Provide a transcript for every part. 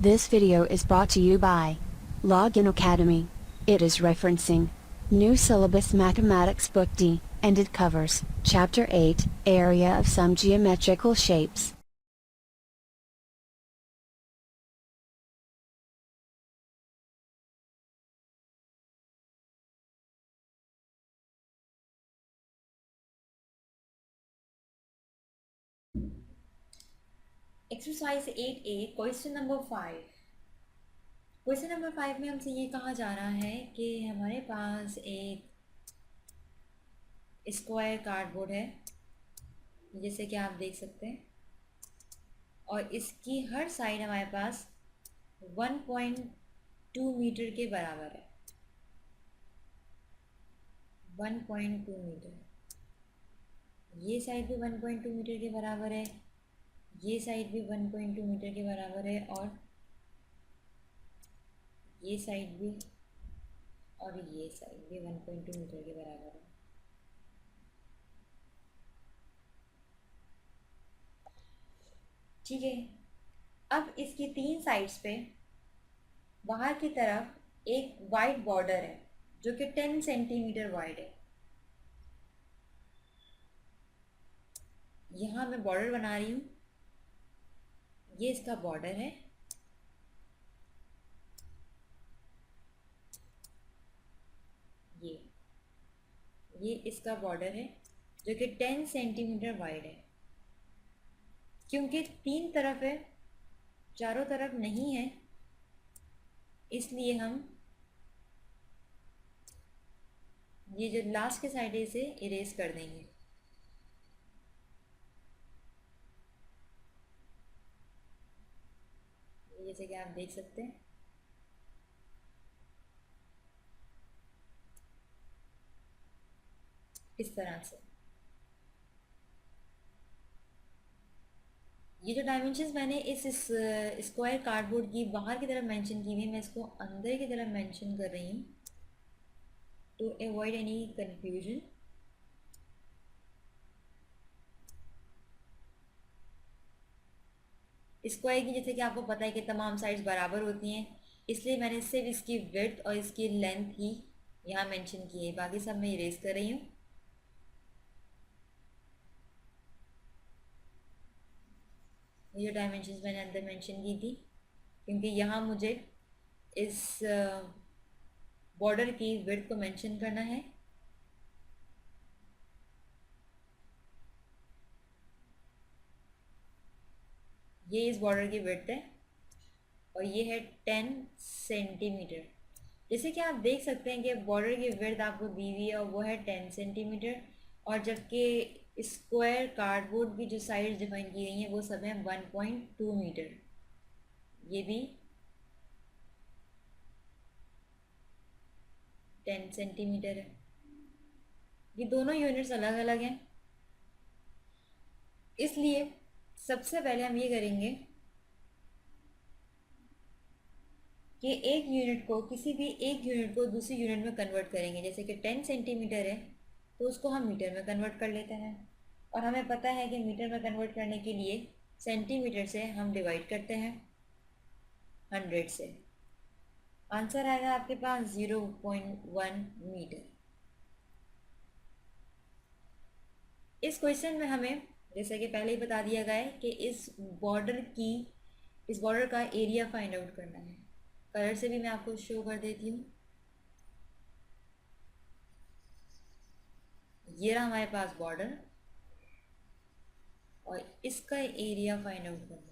This video is brought to you by Login Academy. It is referencing New Syllabus Mathematics Book D, and it covers Chapter 8, Area of Some Geometrical Shapes. Exercise 8A question number 5। Question number 5 में हमसे ये कहा जा रहा है कि हमारे पास एक स्क्वायर कार्डबोर्ड है, जैसे कि आप देख सकते हैं, और इसकी हर साइड हमारे पास 1.2 मीटर के बराबर है। 1.2 मीटर, ये साइड भी 1.2 मीटर के बराबर है, ये साइड भी 1.2 मीटर के बराबर है, और ये साइड भी और ये साइड भी 1.2 मीटर के बराबर है। ठीक है, अब इसकी तीन साइड्स पे बाहर की तरफ एक वाइड बॉर्डर है जो कि 10 सेंटीमीटर वाइड है। यहाँ मैं बॉर्डर बना रही हूँ, ये इसका बॉर्डर है, ये इसका बॉर्डर है जो कि 10 सेंटीमीटर वाइड है। क्योंकि तीन तरफ है, चारों तरफ नहीं है, इसलिए हम ये जो लास्ट के साइड है इसे इरेज कर देंगे। जैसे कि आप देख सकते हैं, इस तरह से ये जो डायमेंशंस मैंने इस स्क्वायर कार्डबोर्ड की बाहर की तरफ मेंशन की हुई है, मैं इसको अंदर की तरफ मेंशन कर रही हूँ to avoid any confusion. Square की जैसे कि आपको पता है कि तमाम साइड्स बराबर होती हैं, इसलिए मैंने सिर्फ इसकी विड्थ और इसकी लेंथ ही यहाँ मेंशन की है, बाकी सब मैं इरेज कर रही हूँ। ये डायमेंशंस मैंने अंदर मेंशन की थी क्योंकि यहाँ मुझे इस बॉर्डर की विड्थ को मेंशन करना है। ये इस बॉर्डर की विड्थ है और ये है 10 सेंटीमीटर। जैसे कि आप देख सकते हैं कि बॉर्डर की विड्थ आपको दी हुई है और वो है 10 सेंटीमीटर, और जबकि स्क्वायर कार्डबोर्ड की जो साइड्स डिफाइन की गई हैं वो सब हैं 1.2 मीटर। ये भी 10 सेंटीमीटर है। ये दोनों यूनिट्स अलग अलग हैं, इसलिए सबसे पहले हम ये करेंगे कि एक यूनिट को, किसी भी एक यूनिट को दूसरी यूनिट में कन्वर्ट करेंगे। जैसे कि 10 सेंटीमीटर है तो उसको हम मीटर में कन्वर्ट कर लेते हैं, और हमें पता है कि मीटर में कन्वर्ट करने के लिए सेंटीमीटर से हम डिवाइड करते हैं 100 से। आंसर आएगा आपके पास 0.1 मीटर। इस क्वेश्चन में हमें जैसे कि पहले ही बता दिया गया है कि इस बॉर्डर का एरिया फाइंड आउट करना है। कलर से भी मैं आपको शो कर देती हूँ। ये रहा हमारे पास बॉर्डर, और इसका एरिया फाइंड आउट करना है।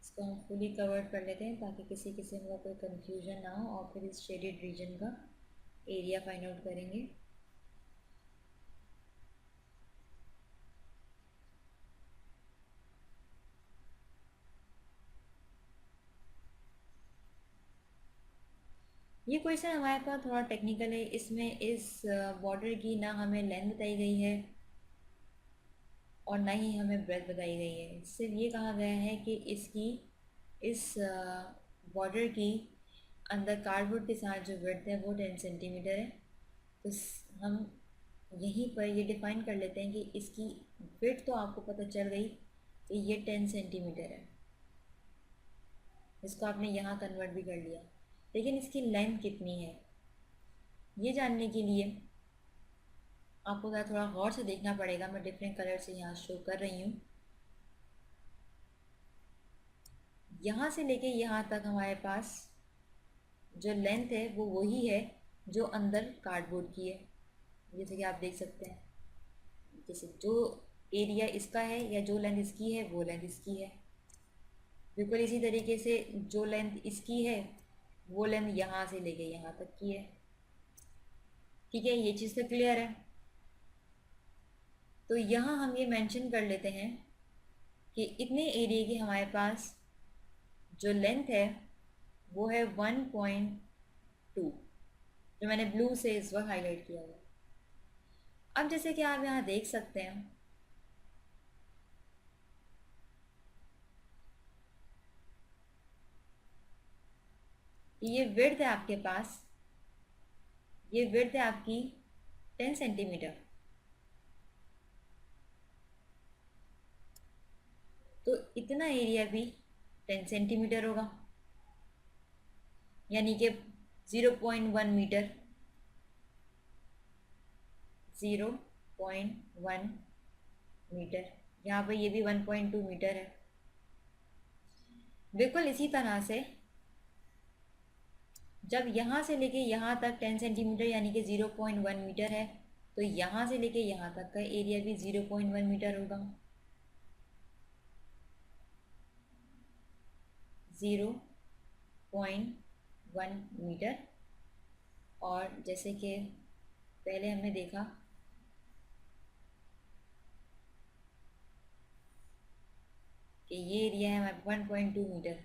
इसको हम फुली कवर्ड कर लेते हैं ताकि किसी किस्म का कोई कंफ्यूजन ना हो, और फिर इस शेडेड रीजन का एरिया फाइंड आउट करेंगे। ये क्वेश्चन हमारे पास थोड़ा टेक्निकल है। इसमें इस बॉर्डर की ना हमें लेंथ बताई गई है और ना ही हमें ब्रेथ बताई गई है। सिर्फ ये कहा गया है कि इस बॉर्डर की अंदर कार्डबोर्ड के साथ जो विड्थ है वो 10 सेंटीमीटर है। तो हम यहीं पर ये डिफाइन कर लेते हैं कि इसकी विड्थ तो आपको पता चल गई कि ये 10 सेंटीमीटर है, इसको आपने यहाँ कन्वर्ट भी कर लिया, लेकिन इसकी लेंथ कितनी है ये जानने के लिए आपको थोड़ा गौर से देखना पड़ेगा। मैं डिफरेंट कलर से यहाँ शो कर रही हूँ। यहाँ से लेके यहाँ तक हमारे पास जो लेंथ है वो वही है जो अंदर कार्डबोर्ड की है, जैसे कि आप देख सकते हैं। जैसे जो एरिया इसका है या जो लेंथ इसकी है वो लेंथ इसकी है, बिल्कुल इसी तरीके से जो लेंथ इसकी है वो लेंथ यहाँ से लेके यहाँ तक की है। ठीक है, ये चीज़ तो क्लियर है। तो यहाँ हम ये मेंशन कर लेते हैं कि इतने एरिया की हमारे पास जो लेंथ है वो है 1.2, जो मैंने ब्लू से इस वक्त हाईलाइट किया हुआ। अब जैसे कि आप यहाँ देख सकते हैं ये विड्थ है आपके पास, ये विड्थ है आपकी 10 सेंटीमीटर। तो इतना एरिया भी 10 सेंटीमीटर होगा, यानी कि 0.1 मीटर, 0.1 मीटर। यहाँ पर ये भी 1.2 मीटर है। बिल्कुल इसी तरह से जब यहाँ से लेके यहाँ तक 10 सेंटीमीटर यानी कि 0.1 मीटर है, तो यहाँ से लेके यहाँ तक का एरिया भी 0.1 मीटर होगा। 0.1 मीटर। और जैसे कि पहले हमने देखा कि ये एरिया है हमारा 1.2 मीटर।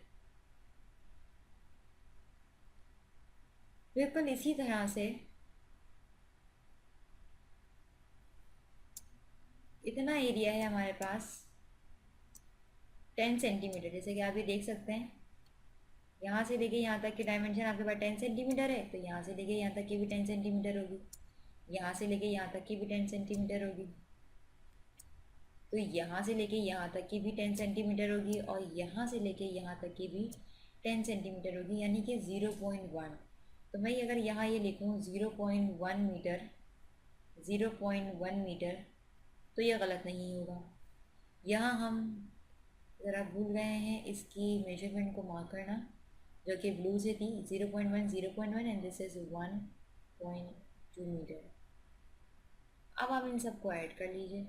बिल्कुल इसी तरह से इतना एरिया है हमारे पास 10 सेंटीमीटर, जैसे कि आप ये देख सकते हैं। यहाँ से लेके यहाँ तक की डायमेंशन आपके पास 10 सेंटीमीटर है, तो यहाँ से लेके यहाँ तक की भी 10 सेंटीमीटर होगी, यहाँ से लेके यहाँ तक की भी 10 सेंटीमीटर होगी, तो यहाँ से लेके यहाँ तक की भी 10 सेंटीमीटर होगी, और यहाँ से लेके यहाँ तक की भी 10 सेंटीमीटर होगी, यानी कि 0.1। तो मैं अगर यहाँ ये लिखूँ 0.1 मीटर, 0.1 मीटर, तो ये गलत नहीं होगा। यहाँ हम ज़रा भूल गए हैं इसकी मेजरमेंट को मार्क करना, जो कि ब्लू से थी 0.1, 0.1 एंड दिस इज़ 1.2 मीटर। अब आप इन सबको ऐड कर लीजिए।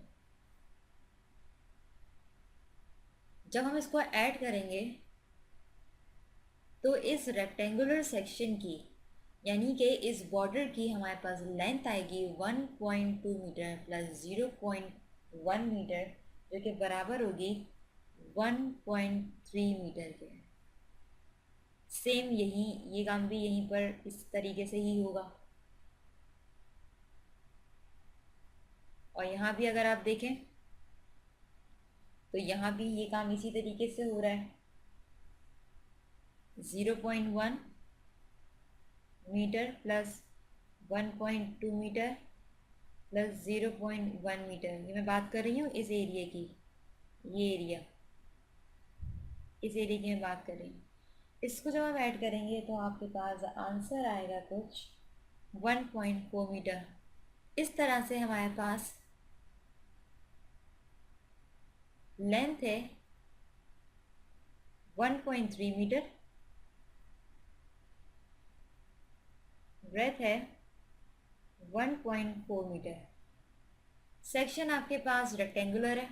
जब हम इसको ऐड करेंगे तो इस रेक्टेंगुलर सेक्शन की यानी कि इस बॉर्डर की हमारे पास लेंथ आएगी 1.2 मीटर प्लस 0.1 मीटर, जो कि बराबर होगी 1.3 मीटर के। सेम यही ये काम भी यहीं पर इस तरीके से ही होगा। और यहाँ भी अगर आप देखें तो यहाँ भी ये काम इसी तरीके से हो रहा है। 0.1 metre plus 1.2 metre plus 0.1 metre. ये मैं बात कर रही हूँ इस एरिया की, ये एरिया, इस एरिया की मैं बात कर रही हूँ। इसको जब आप ऐड करेंगे तो आपके पास आंसर आएगा कुछ 1.4 मीटर। इस तरह से हमारे पास लेंथ है 1.3 मीटर, ब्रेथ है 1.4 मीटर। सेक्शन आपके पास रेक्टेंगुलर है,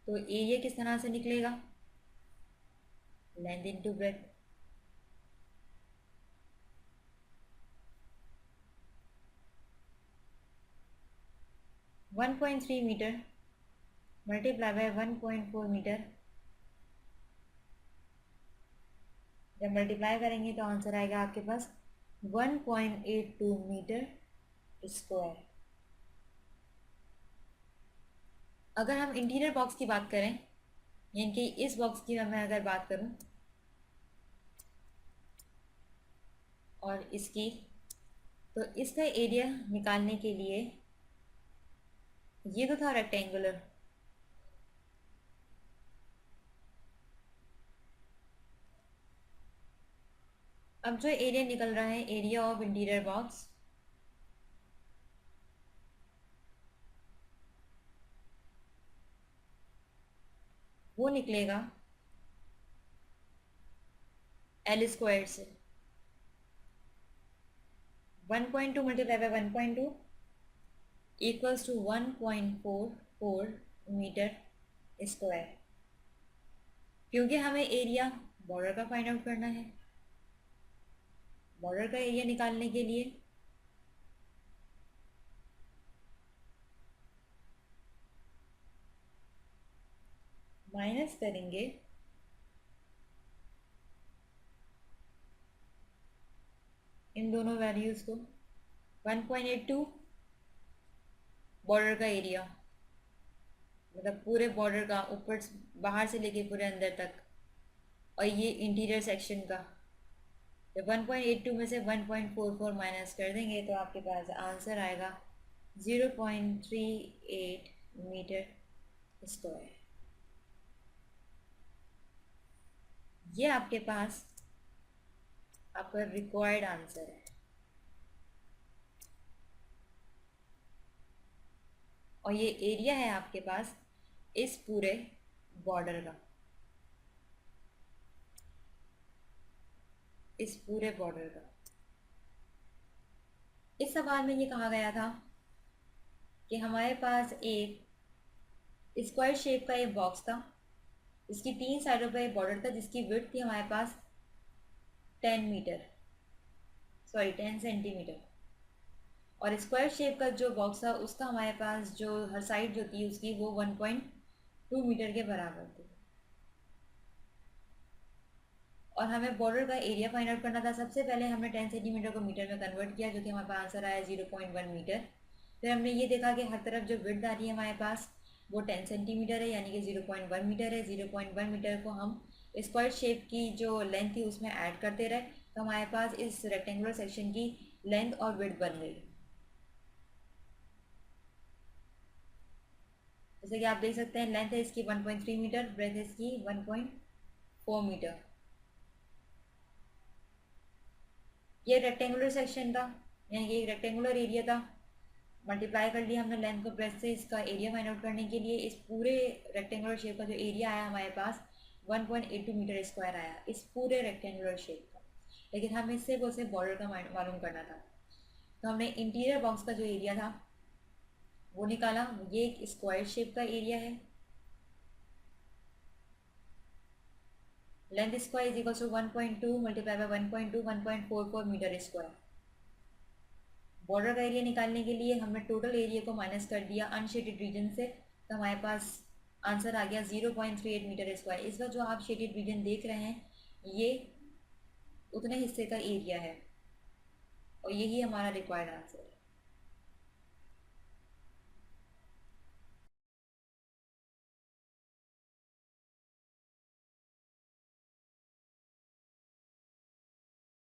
तो एरिया किस तरह से निकलेगा, length into breadth. One 1.3 metre multiply by 1.4 metre, जब मल्टीप्लाई करेंगे तो आंसर आएगा आपके पास 1.82 मीटर स्क्वायर। अगर हम इंटीरियर बॉक्स की बात करें, यानी कि इस बॉक्स की मैं अगर बात करूं, और इसकी, तो इसका एरिया निकालने के लिए, ये तो था रेक्टेंगुलर, अब जो एरिया निकल रहा है, एरिया ऑफ इंटीरियर बॉक्स, वो निकलेगा एल स्क्वायर से 1.2 multiply by 1.2 equals to 1.44 metre square, क्योंकि हमें एरिया बॉर्डर का फाइंड आउट करना है। बॉर्डर का एरिया निकालने के लिए माइनस करेंगे इन दोनों वैल्यूज़ को। 1.82 बॉर्डर का एरिया, मतलब पूरे बॉर्डर का, ऊपर बाहर से लेके पूरे अंदर तक, और ये इंटीरियर सेक्शन का। जब 1.82 में से 1.44 माइनस कर देंगे तो आपके पास आंसर आएगा 0.38 मीटर स्क्वायर। ये आपके पास आपका रिक्वायर्ड आंसर है। और ये एरिया है आपके पास इस पूरे बॉर्डर का, इस पूरे बॉर्डर का। इस सवाल में ये कहा गया था कि हमारे पास एक स्क्वायर शेप का एक बॉक्स था, इसकी 3 साइडों पर एक बॉर्डर था, जिसकी विड्थ थी हमारे पास 10 सेंटीमीटर, और स्क्वायर शेप का जो बॉक्स था उसका हमारे पास जो हर साइड जो थी उसकी वो 1.2 मीटर के बराबर थी। और हमें बॉर्डर का एरिया फाइंड आउट करना था। सबसे पहले हमने 10 सेंटीमीटर को मीटर में कन्वर्ट किया, जो कि हमारे पास आंसर आया 0.1 मीटर। फिर हमने ये देखा कि हर तरफ जो विड्थ आ रही है हमारे पास वो 10 सेंटीमीटर है, यानी कि 0.1 मीटर है। 0.1 मीटर को हम स्क्वायर शेप की जो लेंथ थी उसमें ऐड करते रहे, तो हमारे पास इस रेक्टेंगुलर सेक्शन की लेंथ और विड्थ बन गई। जैसे कि आप देख सकते हैं, लेंथ है इसकी 1.3 मीटर, ब्रेथ है इसकी 1.4 मीटर। ये रेक्टेंगुलर सेक्शन था, यानी कि एक रेक्टेंगुलर एरिया था। मल्टीप्लाई कर लिया हमने लेंथ को ब्रेथ से इसका एरिया फाइंड आउट करने के लिए। इस पूरे रेक्टेंगुलर शेप का जो एरिया आया हमारे पास 1.82 मीटर स्क्वायर आया, इस पूरे रेक्टेंगुलर शेप का। लेकिन हमें सिर्फ उसे बॉर्डर का मालूम करना था, तो हमने इंटीरियर बॉक्स का जो एरिया था वो निकाला। ये एक स्क्वायर शेप का एरिया है। Length square is equal to 1.2 multiply by 1.2 1.44 metre square. Border का एरिया निकालने के लिए हमने टोटल एरिया को माइनस कर दिया अनशेडेड रीजन से, तो हमारे पास आंसर आ गया 0.38 मीटर स्क्वायर। इस बार जो आप शेडेड रीजन देख रहे हैं ये उतने हिस्से का एरिया है, और यही हमारा रिक्वायर्ड आंसर है।